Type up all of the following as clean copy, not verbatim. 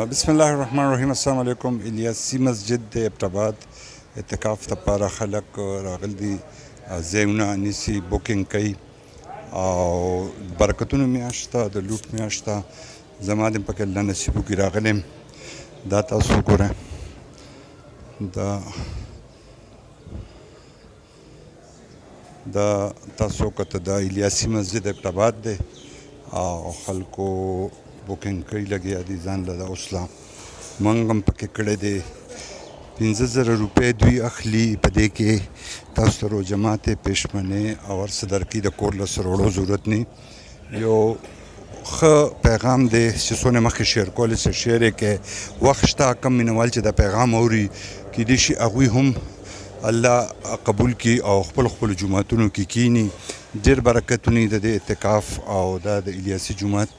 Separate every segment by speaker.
Speaker 1: بسم الله الرحمن الرحیم. السلام علیکم. الیاسی مسجد د ابټاباد اعتکاف لپاره خلک راغلي دي، ځایونه نیسي، بوکینګ کوي او برکتونو میاشت ده، د لوټ میاشت ده. زما د پکې الله نصیب وکړي راغلی یم. دا تاسو وګورئ، دا تاسو کته د الیاسی مسجد ابټاباد دی او خلکو بوکینګ کوي، لګیا دي ځان له اوس لا موږ هم پکې کړی دی. 15,000 روپۍ دوی اخلي، په دې کې تاسو ته روژه ماتې، پېشمنې او هر څه درکوي، د کور له سره وړو ضرورت نه. یو ښه پیغام دی چې څونه مخکې شیر کولی سه شیر یې کړئ. وخت شته کم مینوال چې دا پیغام اوري کیدای شي هغوی هم الله قبول کړي او خپلو جوماتونو کې کیني. ډېر برکتونه د دې اعتکاف او دا د الیاسي جومات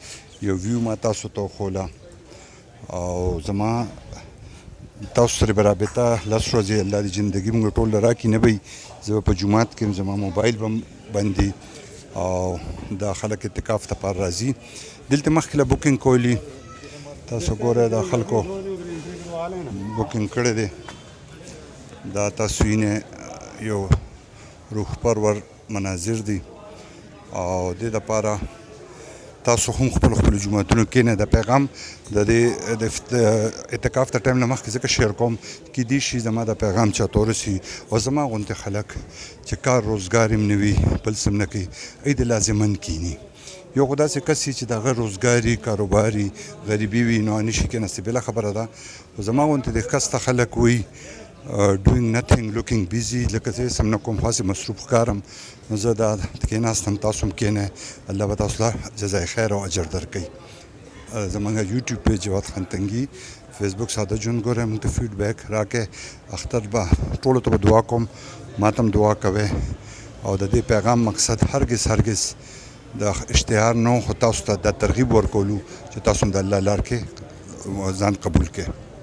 Speaker 1: یو ویو ما تاسو ته وښوله او زما تاسو سره به رابطه لس ورځې الله د زندګي موږ ټول له راکړي نه به زه به په جومات کې یم، زما موبایل به بند وي او دا خلک اعتکاف دپاره راځي. دلته مخکې له بوکینګ کولی، تاسو ګورئ دا خلکو بوکینګ کړی دی. دا تاسو وینئ یو روح پرور مناظر دي او دې دپاره تاسو هم خپلو جوماتونو کښېنئ. د پیغام د دې د اعتکاف د ټایم نه مخکې ځکه شیر کوم کیدای شي زما د پیغام چاته ورسي او زما غوندې خلک چې کار روزګار هم نه وي، بل څه هم نه کوي، ای د لازمن کیني. یو خو داسې کس چې د هغه روزګاري کاروباري غریبي وي نو نشي کېناستی، بله خبره ده. خو زما غوندې د کس ته خلک وایي doing nothing looking busy، لکه زه هېڅ هم نه کوم، خاصې مصروف ښکارم، نو زه دا کېناستم، تاسو هم کښېنئ، الله به تاسو له جزای خیر او اجر درکوي. زموږ یوټیوب پیج جواد خان تنګي، فیسبوک ساده ژوند ګورئ، موږ ته فیډبیک راکړئ. اختر به ټولو ته به دعا کوم، ما ته هم دعا کوئ او د دې پیغام مقصد هرګز د اشتهار نه، خو تاسو ته دا ترغیب ورکولو چې تاسو هم د الله لار کې ځان قبول کړئ.